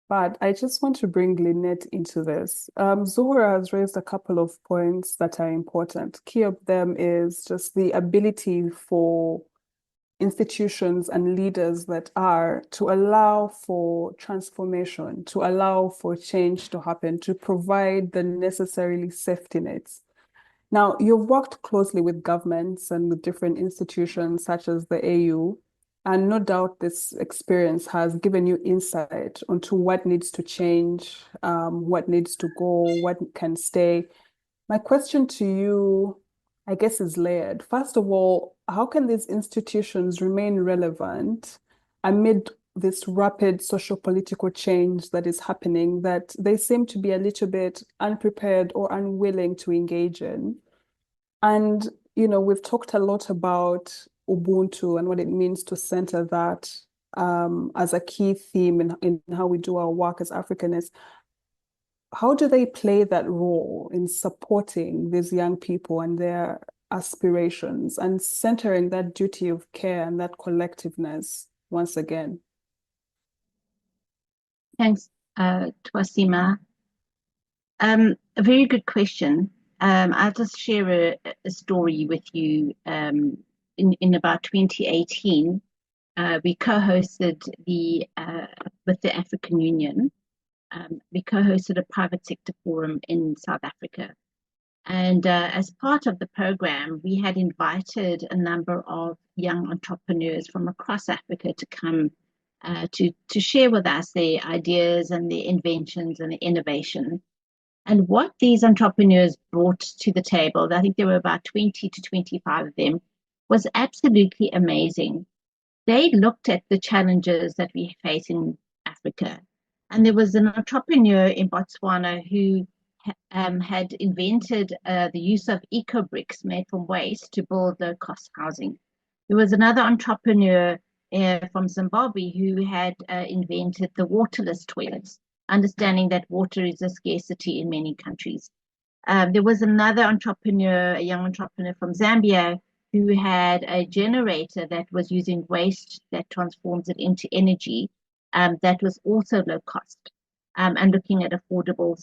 But I just want to bring Lynette into this. Zuhura has raised a couple of points that are important. Key of them is just the ability for institutions and leaders that are to allow for transformation, to allow for change to happen, to provide the necessarily safety nets. Now, you've worked closely with governments and with different institutions such as the AU, and no doubt this experience has given you insight onto what needs to change, what needs to go, what can stay. My question to you, I guess, is layered. First of all, how can these institutions remain relevant amid this rapid social-political change that is happening that they seem to be a little bit unprepared or unwilling to engage in? And, we've talked a lot about Ubuntu and what it means to center that as a key theme in how we do our work as Africanists. How do they play that role in supporting these young people and their aspirations and centering that duty of care and that collectiveness once again? Thanks, Twasima. A very good question. I'll just share a story with you. In about 2018, we co-hosted with the African Union. We co-hosted a private sector forum in South Africa. And as part of the program, we had invited a number of young entrepreneurs from across Africa to come to share with us their ideas and their inventions and their innovation. And what these entrepreneurs brought to the table, I think there were about 20 to 25 of them, was absolutely amazing. They looked at the challenges that we face in Africa. And there was an entrepreneur in Botswana who had invented the use of eco bricks made from waste to build low-cost housing. There was another entrepreneur from Zimbabwe who had invented the waterless toilets, understanding that water is a scarcity in many countries. There was another entrepreneur, a young entrepreneur from Zambia, who had a generator that was using waste that transforms it into energy that was also low cost and looking at affordable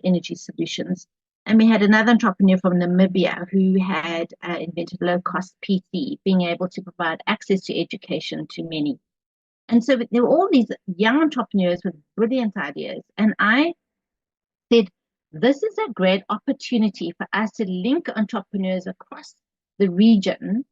energy solutions. And we had another entrepreneur from Namibia who had invented low-cost PC, being able to provide access to education to many. And so there were all these young entrepreneurs with brilliant ideas. And I said, this is a great opportunity for us to link entrepreneurs across the region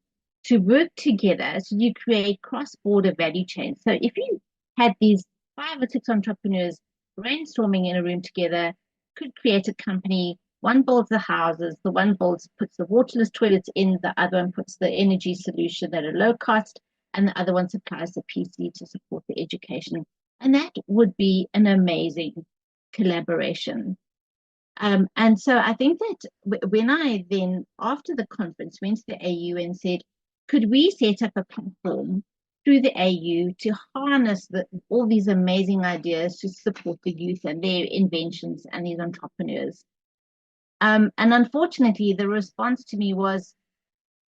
to work together so you create cross-border value chains. So if you had these 5 or 6 entrepreneurs brainstorming in a room together, could create a company. One builds the houses, the one puts the waterless toilets in, the other one puts the energy solution at a low cost, and the other one supplies the PC to support the education. And that would be an amazing collaboration. And so I think that when I then, after the conference, went to the AU and said, could we set up a platform through the AU to harness all these amazing ideas to support the youth and their inventions and these entrepreneurs? And unfortunately, the response to me was,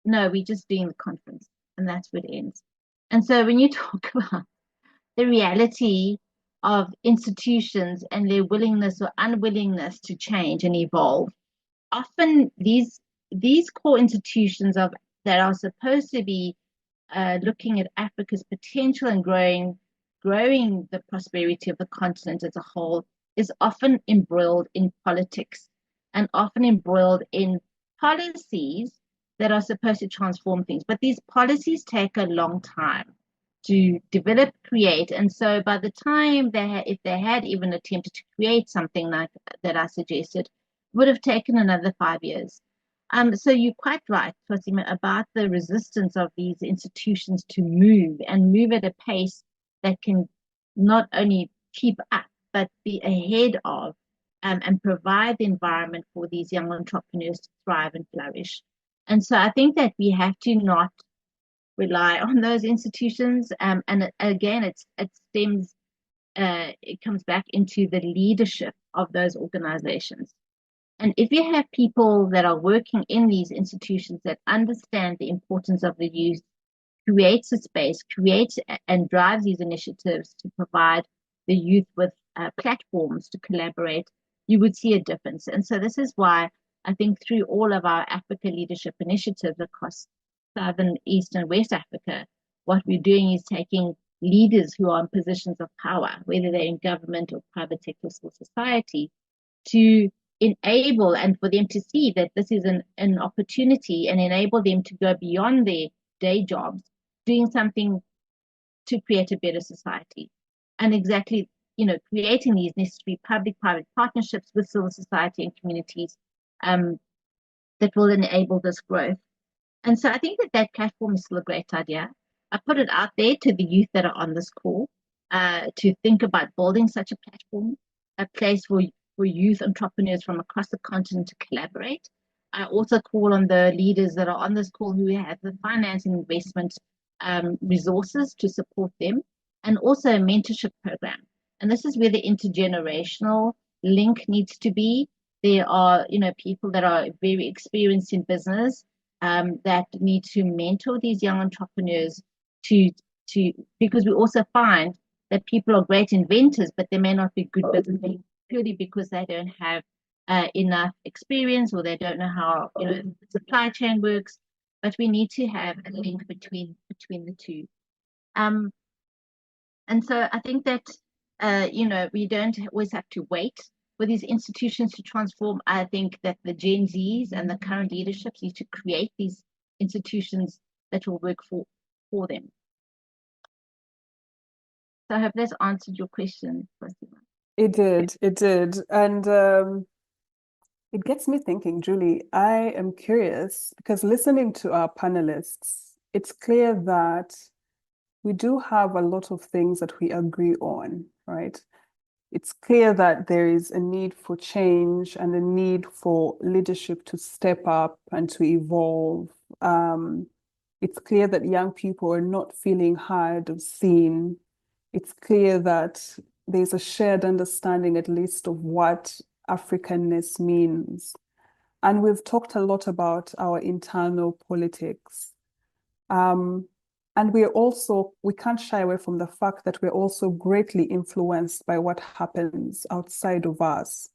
no, we're just doing the conference, and that's where it ends. And so when you talk about the reality of institutions and their willingness or unwillingness to change and evolve, often these core institutions that are supposed to be looking at Africa's potential and growing the prosperity of the continent as a whole is often embroiled in politics and often embroiled in policies that are supposed to transform things. But these policies take a long time to develop, create. And so by the time if they had even attempted to create something like that I suggested, would have taken another 5 years. So you're quite right, Twasima, about the resistance of these institutions to move and move at a pace that can not only keep up, but be ahead of and provide the environment for these young entrepreneurs to thrive and flourish. And so I think that we have to not rely on those institutions. And again, it comes back into the leadership of those organizations. And if you have people that are working in these institutions that understand the importance of the youth, creates a space, creates and drives these initiatives to provide the youth with platforms to collaborate, you would see a difference. And so this is why I think through all of our Africa leadership initiatives across Southern, East, and West Africa, what we're doing is taking leaders who are in positions of power, whether they're in government or private sector or society, to enable and for them to see that this is an opportunity and enable them to go beyond their day jobs, doing something to create a better society. And exactly, creating these necessary public-private partnerships with civil society and communities that will enable this growth. And so I think that platform is still a great idea. I put it out there to the youth that are on this call to think about building such a platform, a place for youth entrepreneurs from across the continent to collaborate. I also call on the leaders that are on this call who have the finance and investment resources to support them, and also a mentorship program. And this is where the intergenerational link needs to be. There are, people that are very experienced in business that need to mentor these young entrepreneurs because we also find that people are great inventors, but they may not be good business people purely because they don't have enough experience, or they don't know how the supply chain works. But we need to have a link between the two. And so I think that we don't always have to wait for these institutions to transform. I think that the Gen Zs and the current leaderships need to create these institutions that will work for them. So I hope that's answered your question, Twasima. It did. And it gets me thinking, Julie. I am curious because listening to our panelists, it's clear that we do have a lot of things that we agree on, right? It's clear that there is a need for change and a need for leadership to step up and to evolve. It's clear that young people are not feeling heard or seen. It's clear that there's a shared understanding, at least, of what Africanness means. And we've talked a lot about our internal politics. And we can't shy away from the fact that we're also greatly influenced by what happens outside of us.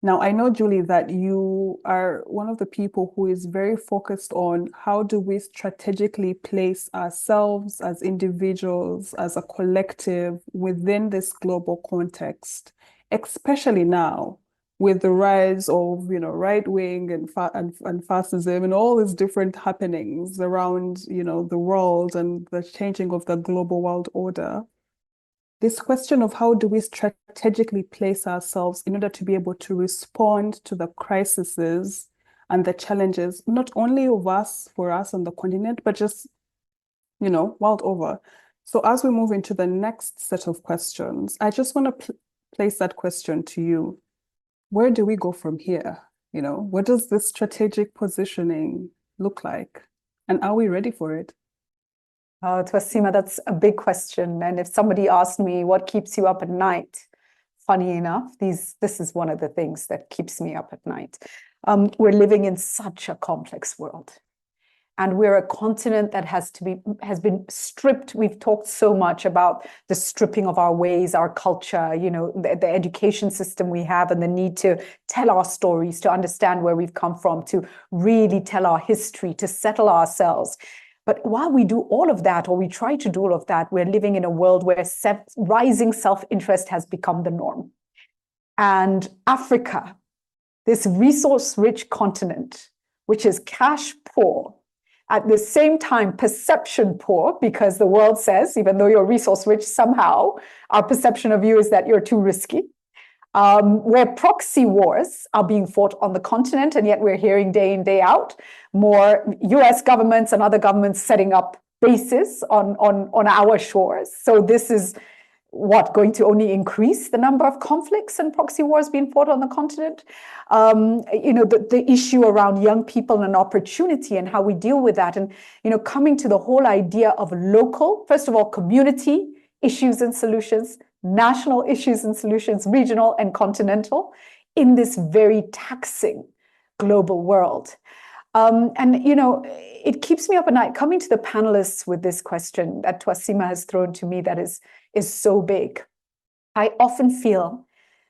Now, I know, Julie, that you are one of the people who is very focused on how do we strategically place ourselves as individuals, as a collective within this global context, especially now with the rise of, right wing and fascism and all these different happenings around, the world and the changing of the global world order. This question of how do we strategically place ourselves in order to be able to respond to the crises and the challenges, not only for us on the continent, but just, world over. So as we move into the next set of questions, I just want to place that question to you. Where do we go from here? What does this strategic positioning look like? And are we ready for it? Twasima, that's a big question. And if somebody asked me what keeps you up at night, funny enough, this is one of the things that keeps me up at night. We're living in such a complex world. And we're a continent that has been stripped. We've talked so much about the stripping of our ways, our culture, the education system we have, and the need to tell our stories, to understand where we've come from, to really tell our history, to settle ourselves. But while we do all of that, or we try to do all of that, we're living in a world where rising self-interest has become the norm. And Africa, this resource-rich continent, which is cash poor, at the same time perception poor, because the world says, even though you're resource-rich, somehow our perception of you is that you're too risky. Where proxy wars are being fought on the continent, and yet we're hearing day in, day out, more US governments and other governments setting up bases on our shores. So this is going to only increase the number of conflicts and proxy wars being fought on the continent. The issue around young people and opportunity and how we deal with that. And, coming to the whole idea of local, first of all, community issues and solutions, national issues and solutions, regional and continental, in this very taxing global world. It keeps me up at night coming to the panelists with this question that Twasima has thrown to me that is so big. I often feel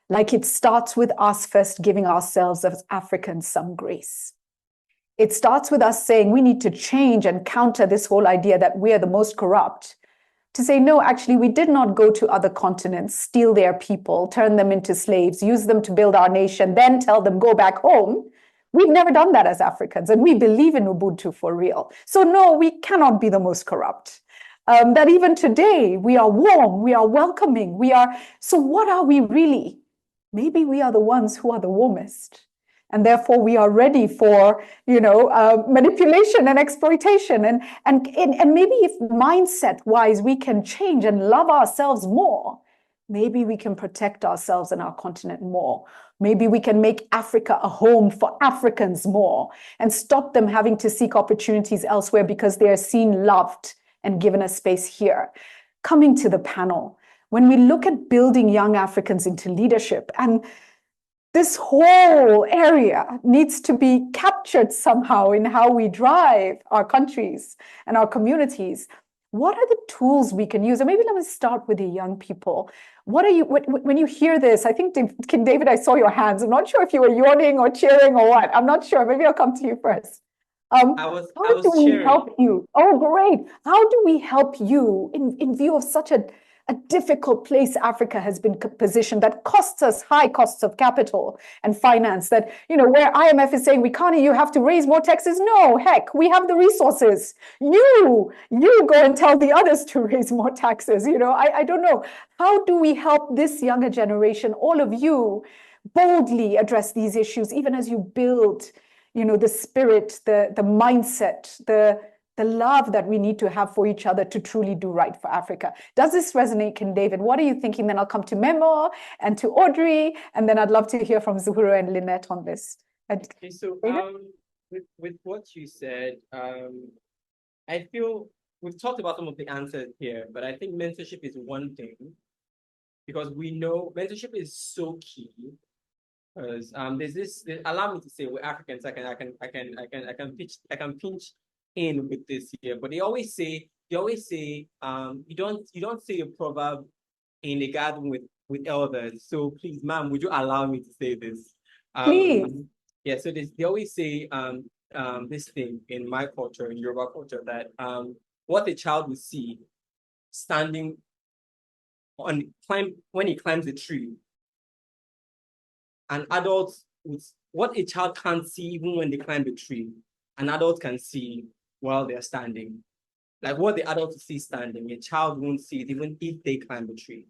like it starts with us first giving ourselves as Africans some grace. It starts with us saying we need to change and counter this whole idea that we are the most corrupt. To say, no, actually, we did not go to other continents, steal their people, turn them into slaves, use them to build our nation, then tell them, go back home. We've never done that as Africans, and we believe in Ubuntu for real. So no, we cannot be the most corrupt. That even today, we are warm, we are welcoming, so what are we really? Maybe we are the ones who are the warmest. And therefore, we are ready for, manipulation and exploitation. And maybe if mindset-wise we can change and love ourselves more, maybe we can protect ourselves and our continent more. Maybe we can make Africa a home for Africans more and stop them having to seek opportunities elsewhere because they are seen, loved, and given a space here. Coming to the panel, when we look at building young Africans into leadership, and this whole area needs to be captured somehow in how we drive our countries and our communities. What are the tools we can use? And maybe let me start with the young people. When you hear this, I think, King David, I saw your hands. I'm not sure if you were yawning or cheering or what. I'm not sure. Maybe I'll come to you first. I was cheering. Help you? Oh, great. How do we help you in view of such a difficult place Africa has been positioned that costs us high costs of capital and finance, that, where IMF is saying you have to raise more taxes. No, heck, we have the resources. You go and tell the others to raise more taxes. I don't know. How do we help this younger generation, all of you, boldly address these issues, even as you build, the spirit, the mindset, the love that we need to have for each other to truly do right for Africa? Does this resonate, King David? What are you thinking? Then I'll come to Memo and to Audrey, and then I'd love to hear from Zuhura and Lynette on this. Okay, so with what you said, I feel we've talked about some of the answers here, but I think mentorship is one thing, because we know mentorship is so key. Because allow me to say, we're Africans. I can pinch in with this here, but they always say you don't say a proverb in a garden with elders. So please, ma'am, would you allow me to say this? Please. Yeah. So they always say this thing in my culture, in Yoruba culture, that what a child will see standing when he climbs a tree, an adult what a child can't see even when they climb a tree, an adult can see while they're standing. Like what the adult see standing, a child won't see it even if they climb a tree.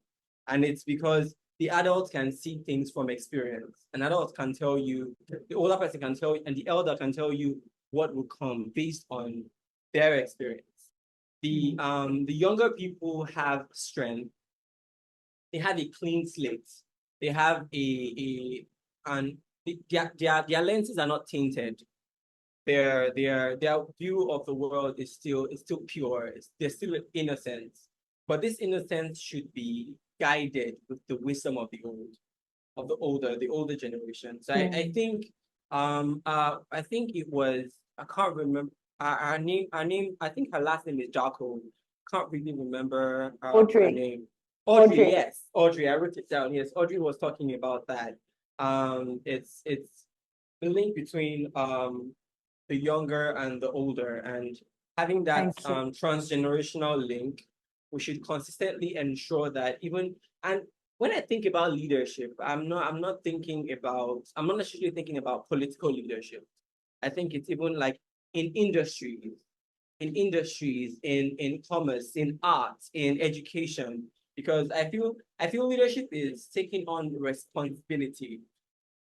And it's because the adult can see things from experience. An adult can tell you, the older person can tell you, and the elder can tell you what will come based on their experience. The younger people have strength. They have a clean slate. They have their lenses are not tainted. Their view of the world is still pure. There's still innocence, but this innocence should be guided with the wisdom of the older generation. So I think it was, I can't remember her name. I think her last name is Jacko. Can't really remember her name. Audrey, yes, Audrey. I wrote it down. Yes, Audrey was talking about that. It's the link between the younger and the older, and having that transgenerational link. We should consistently ensure that and when I think about leadership, I'm not necessarily thinking about political leadership. I think it's even like in industries, in commerce, in arts, in education, because I feel leadership is taking on responsibility.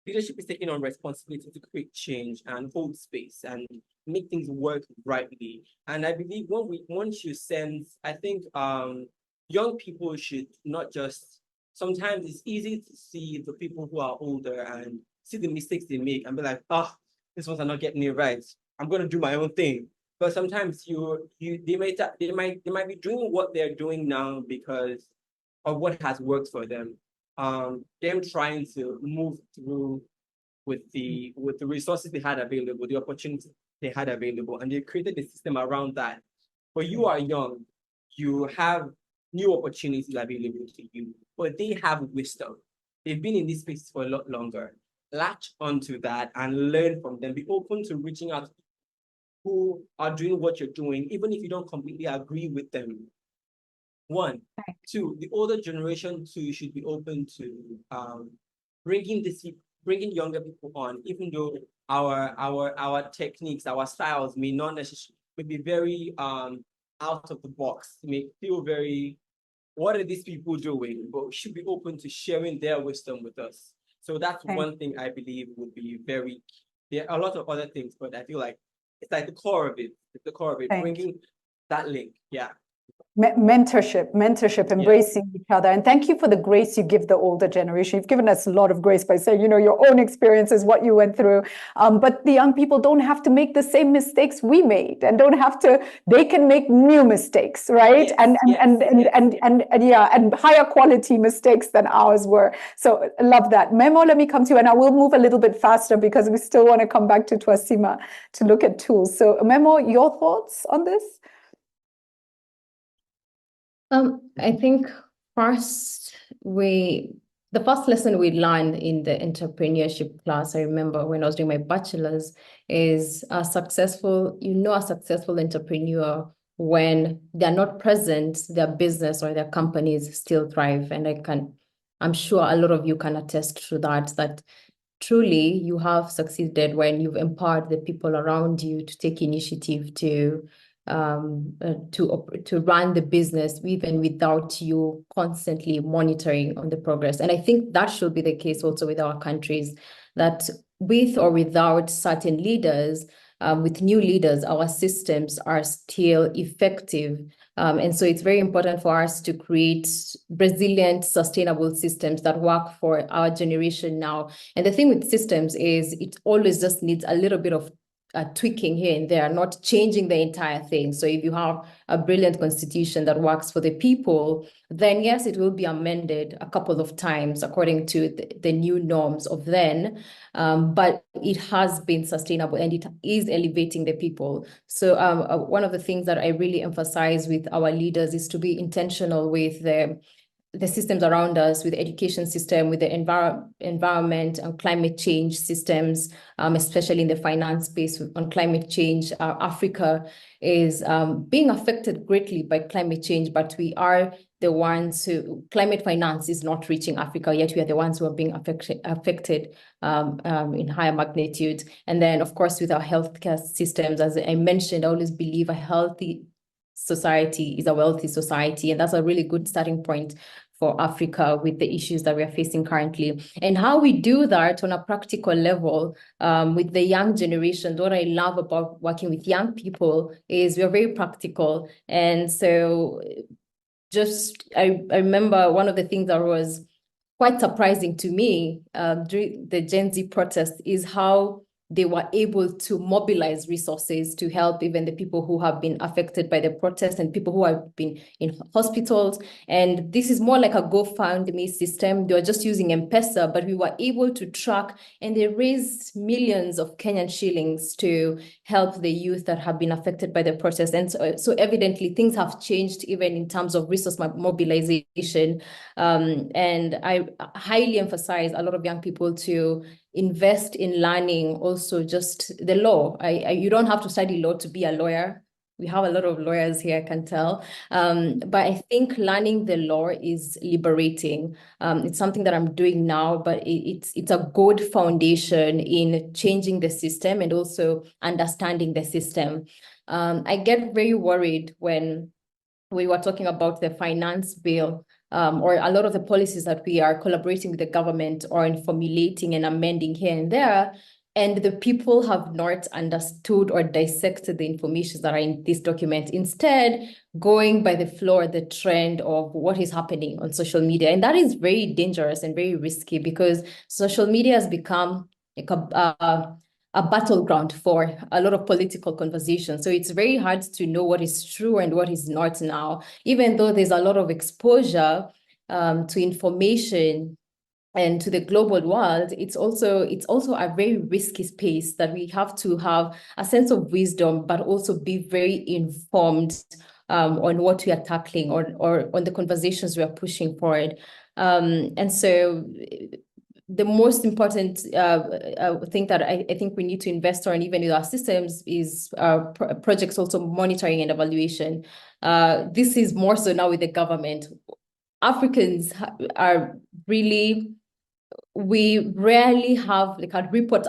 Leadership is taking on responsibility to create change and hold space and make things work rightly. And I believe once you sense, I think young people should not just, sometimes it's easy to see the people who are older and see the mistakes they make and be like, these ones are not getting it right. I'm going to do my own thing. But sometimes they might be doing what they're doing now because of what has worked for them. Them trying to move through with the resources they had available, the opportunities they had available, and they created a system around that. But you are young, you have new opportunities available to you, but they have wisdom. They've been in this space for a lot longer. Latch onto that and learn from them. Be open to reaching out to people who are doing what you're doing, even if you don't completely agree with them. One. Two, the older generation too, you should be open to bringing younger people on, even though our techniques, our styles may not necessarily be very out of the box, may feel very, what are these people doing? But we should be open to sharing their wisdom with us. So that's one thing I believe would be very key. There are a lot of other things, but I feel like it's like the core of it. It's the core of it, bringing that link. Yeah. Mentorship, embracing each other. And thank you for the grace you give the older generation. You've given us a lot of grace by saying, your own experiences, what you went through. But the young people don't have to make the same mistakes we made, and they can make new mistakes, right? And higher quality mistakes than ours were. So I love that. Memo, let me come to you, and I will move a little bit faster because we still want to come back to Twasima to look at tools. So Memo, your thoughts on this? I think the first lesson we learned in the entrepreneurship class, I remember when I was doing my bachelor's, is a successful entrepreneur, when they're not present, their business or their companies still thrive. And I'm sure a lot of you can attest to that truly you have succeeded when you've empowered the people around you to take initiative to run the business, even without you constantly monitoring on the progress. And I think that should be the case also with our countries, that with or without certain leaders, with new leaders, our systems are still effective. And so it's very important for us to create resilient, sustainable systems that work for our generation now. And the thing with systems is it always just needs a little bit of tweaking here and there, not changing the entire thing. So if you have a brilliant constitution that works for the people, then yes, it will be amended a couple of times according to the new norms of then, but it has been sustainable and it is elevating the people. So one of the things that I really emphasize with our leaders is to be intentional with the systems around us, with the education system, with the environment and climate change systems, especially in the finance space on climate change. Africa is being affected greatly by climate change, but we are the ones who, climate finance is not reaching Africa, yet we are the ones who are being affected in higher magnitude. And then, of course, with our healthcare systems, as I mentioned, I always believe a healthy society is a wealthy society, and that's a really good starting point for Africa with the issues that we are facing currently. And how we do that on a practical level with the young generation, what I love about working with young people is we're very practical. And so I remember one of the things that was quite surprising to me during the Gen Z protest is how they were able to mobilize resources to help even the people who have been affected by the protest and people who have been in hospitals. And this is more like a GoFundMe system. They were just using M-Pesa, but we were able to track, and they raised millions of Kenyan shillings to help the youth that have been affected by the protest. And so evidently things have changed even in terms of resource mobilization. And I highly emphasize a lot of young people to invest in learning also just the law. You don't have to study law to be a lawyer. We have a lot of lawyers here, I can tell. But I think learning the law is liberating. It's something that I'm doing now, but it's a good foundation in changing the system and also understanding the system. I get very worried when we were talking about the finance bill, or a lot of the policies that we are collaborating with the government or in formulating and amending here and there, and the people have not understood or dissected the information that are in this document, instead going by the flow or the trend of what is happening on social media. And that is very dangerous and very risky, because social media has become like a battleground for a lot of political conversation. So it's very hard to know what is true and what is not now, even though there's a lot of exposure to information and to the global world. It's also a very risky space that we have to have a sense of wisdom, but also be very informed on what we are tackling or on the conversations we are pushing forward. And so the most important thing that I think we need to invest on, even with our systems, is projects also monitoring and evaluation. This is more so now with the government. Africans are really, we rarely have like a report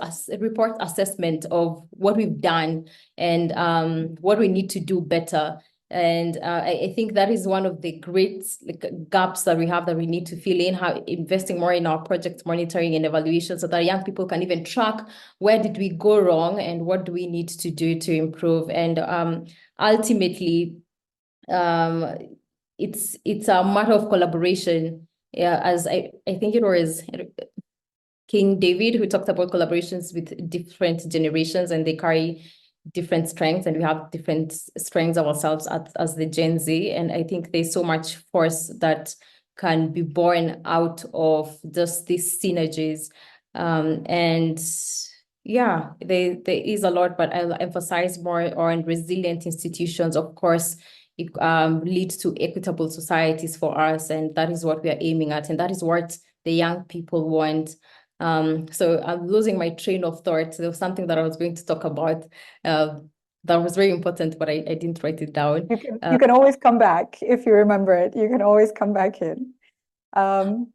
assessment of what we've done and what we need to do better. And I think that is one of the great gaps that we have that we need to fill in, how investing more in our project monitoring and evaluation so that young people can even track where did we go wrong and what do we need to do to improve. And ultimately, it's a matter of collaboration. Yeah, as I think it was King David who talked about collaborations with different generations, and they carry different strengths, and we have different strengths ourselves as the Gen Z. And I think there's so much force that can be born out of just these synergies. And yeah, there is a lot, but I'll emphasize more on resilient institutions. Of course, it leads to equitable societies for us, and that is what we are aiming at, and that is what the young people want. So I'm losing my train of thought. There was something that I was going to talk about that was very important, but I didn't write it down. You can always come back if you remember it. You can always come back in. Oh,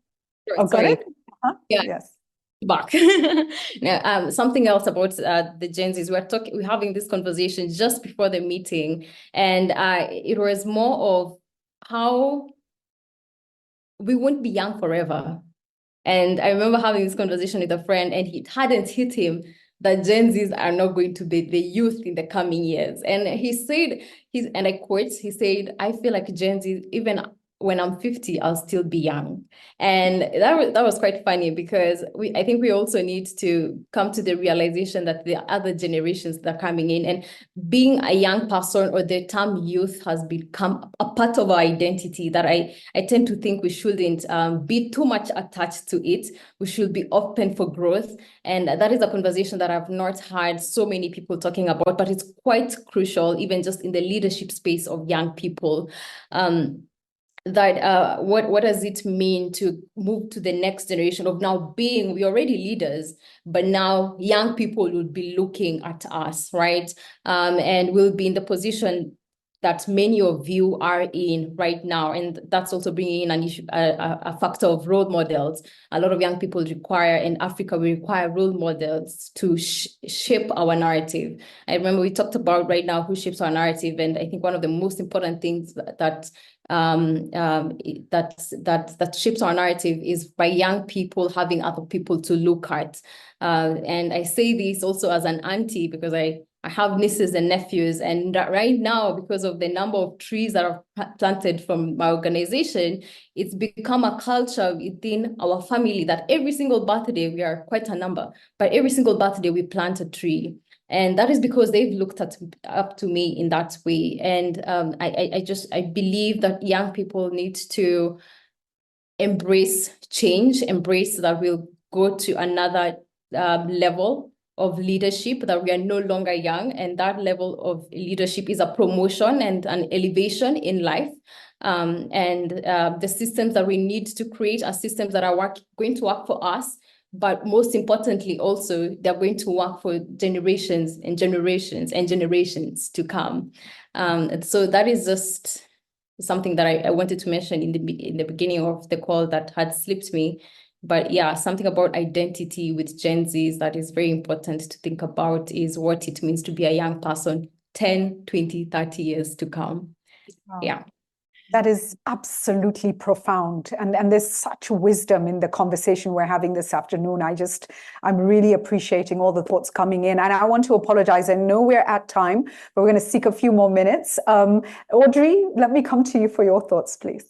got Sorry. it? Yeah. Yes. Back. Now, something else about the Gen Zs. We're having this conversation just before the meeting, and it was more of how we won't be young forever. And I remember having this conversation with a friend, and it hadn't hit him that Gen Zs are not going to be the youth in the coming years. And he said, and I quote, he said, "I feel like Gen Z, even when I'm 50, I'll still be young." And that was quite funny, because I think we also need to come to the realization that there are other generations that are coming in, and being a young person, or the term youth, has become a part of our identity that I tend to think we shouldn't be too much attached to it. We should be open for growth. And that is a conversation that I've not heard so many people talking about, but it's quite crucial, even just in the leadership space of young people. That what does it mean to move to the next generation of now being, we're already leaders, but now young people will be looking at us, right? And we'll be in the position that many of you are in right now. And that's also bringing in an issue, a factor of role models. A lot of young people require, in Africa, we require role models to shape our narrative. I remember we talked about right now who shapes our narrative. And I think one of the most important things that shapes our narrative is by young people having other people to look at. And I say this also as an auntie, because I have nieces and nephews, and right now, because of the number of trees that are planted from my organization, it's become a culture within our family that every single birthday, we are quite a number, but every single birthday we plant a tree. And that is because they've looked up to me in that way. And I believe that young people need to embrace change, embrace that we'll go to another level of leadership, that we are no longer young, and that level of leadership is a promotion and an elevation in life. And the systems that we need to create are systems that are going to work for us, but most importantly, also, they're going to work for generations and generations and generations to come. And so that is just something that I wanted to mention in the beginning of the call that had slipped me. But yeah, something about identity with Gen Zs that is very important to think about is what it means to be a young person 10, 20, 30 years to come. Wow. Yeah. That is absolutely profound. And there's such wisdom in the conversation we're having this afternoon. I'm really appreciating all the thoughts coming in. And I want to apologize. I know we're at time, but we're going to seek a few more minutes. Audrey, let me come to you for your thoughts, please.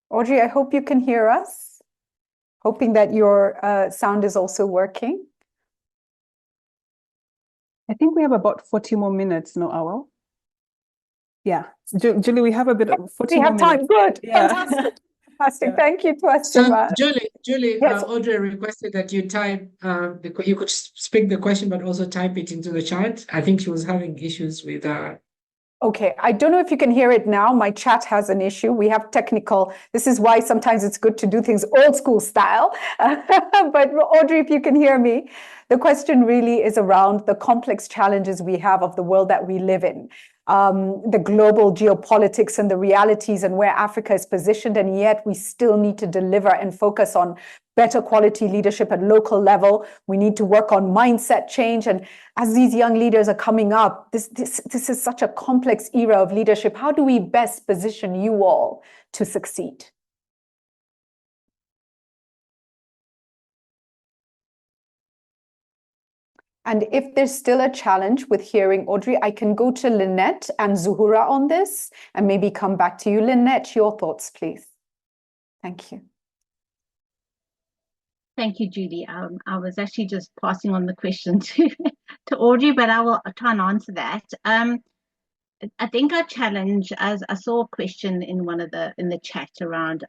Audrey, I hope you can hear us. Hoping that your sound is also working. I think we have about 40 more minutes, no, Awal? Yeah. Julie, we have a bit of 40 We more have time. minutes. Good. Yeah. Fantastic. Fantastic. Yeah. Thank you, So Twasima. Julie, Yes. Audrey requested that you type you could speak the question, but also type it into the chat. I think she was having issues with Okay, I don't know if you can hear it now. My chat has an issue. We have technical. This is why sometimes it's good to do things old school style. But Audrey, if you can hear me, the question really is around the complex challenges we have of the world that we live in. The global geopolitics and the realities and where Africa is positioned, and yet we still need to deliver and focus on better quality leadership at local level. We need to work on mindset change. And as these young leaders are coming up, this is such a complex era of leadership. How do we best position you all to succeed? And if there's still a challenge with hearing Audrey, I can go to Lynette and Zuhura on this and maybe come back to you. Lynette, your thoughts, please. Thank you. Thank you, Julie. I was actually just passing on the question to Audrey, but I will try and answer that. I think our challenge, as I saw a question in the chat around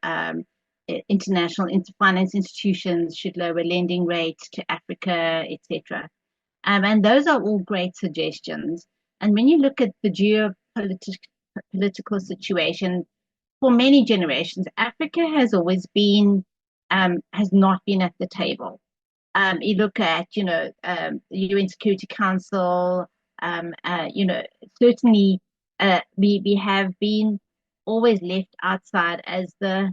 international finance institutions should lower lending rates to Africa, etc. And those are all great suggestions. And when you look at the geopolitical situation, for many generations, Africa has always been has not been at the table. You look at, the UN Security Council, certainly we have been always left outside as the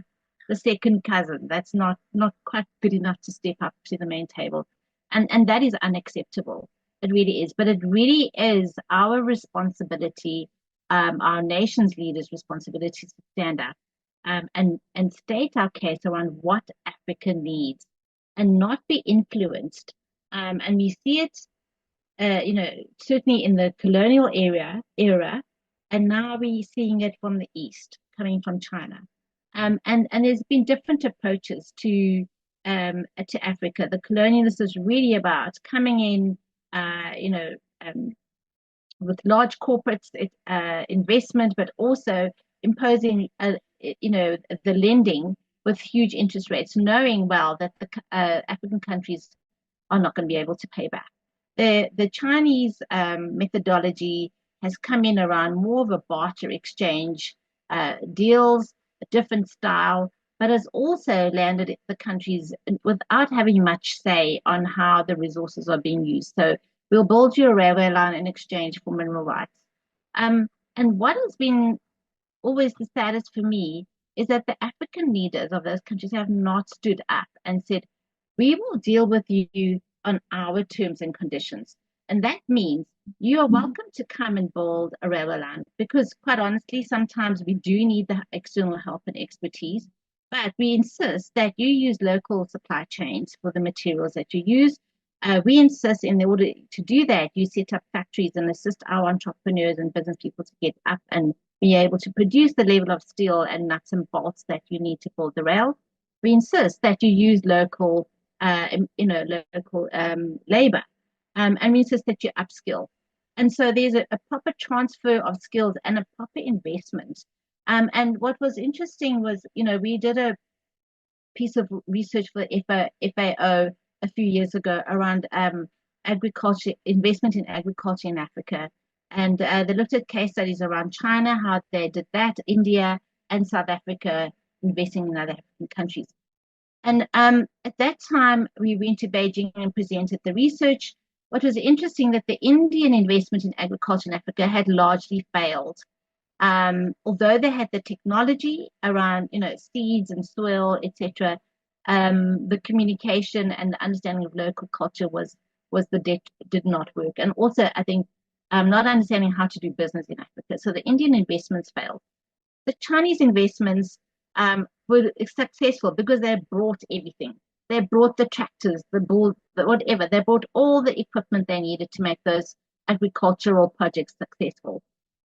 second cousin. That's not quite good enough to step up to the main table. And that is unacceptable. It really is. But it really is our responsibility, our nation's leaders' responsibility to stand up and state our case around what Africa needs and not be influenced. And we see it, certainly in the colonial era, and now we're seeing it from the East, coming from China. And there's been different approaches to Africa. The colonialist is really about coming in, with large corporates investment, but also imposing, the lending with huge interest rates, knowing well that the African countries are not going to be able to pay back. The Chinese methodology has come in around more of a barter exchange deals, a different style, but has also landed the countries without having much say on how the resources are being used. So we'll build you a railway line in exchange for mineral rights. And what has been always the saddest for me is that the African leaders of those countries have not stood up and said, we will deal with you on our terms and conditions. And that means you are welcome to come and build a railway line, because quite honestly, sometimes we do need the external help and expertise, but we insist that you use local supply chains for the materials that you use. We insist in order to do that, you set up factories and assist our entrepreneurs and business people to get up and be able to produce the level of steel and nuts and bolts that you need to build the rail. We insist that you use local, labor, and we insist that you upskill. And so there's a proper transfer of skills and a proper investment. And what was interesting was, we did a piece of research for FAO a few years ago around agriculture, investment in agriculture in Africa. And they looked at case studies around China, how they did that, India and South Africa investing in other African countries. And at that time, we went to Beijing and presented the research. What was interesting that the Indian investment in agriculture in Africa had largely failed. Although they had the technology around, seeds and soil, etc., the communication and the understanding of local culture did not work. And also, I think, not understanding how to do business in Africa. So the Indian investments failed. The Chinese investments were successful because they brought everything. They brought the tractors, the bull, whatever. They brought all the equipment they needed to make those agricultural projects successful.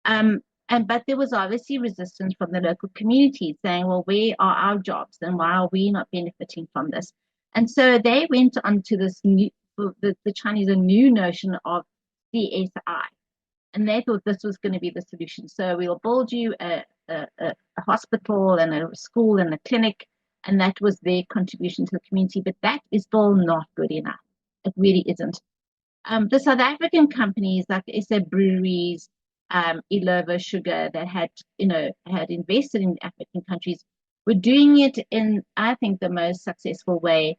But there was obviously resistance from the local communities saying, well, where are our jobs and why are we not benefiting from this? And so they went on to this the Chinese, a new notion of CSI. And they thought this was going to be the solution. So we'll build you a a hospital and a school and a clinic, and that was their contribution to the community. But that is still not good enough. It really isn't. The South African companies like SA Breweries, Illovo Sugar, that had invested in African countries, were doing it in, I think, the most successful way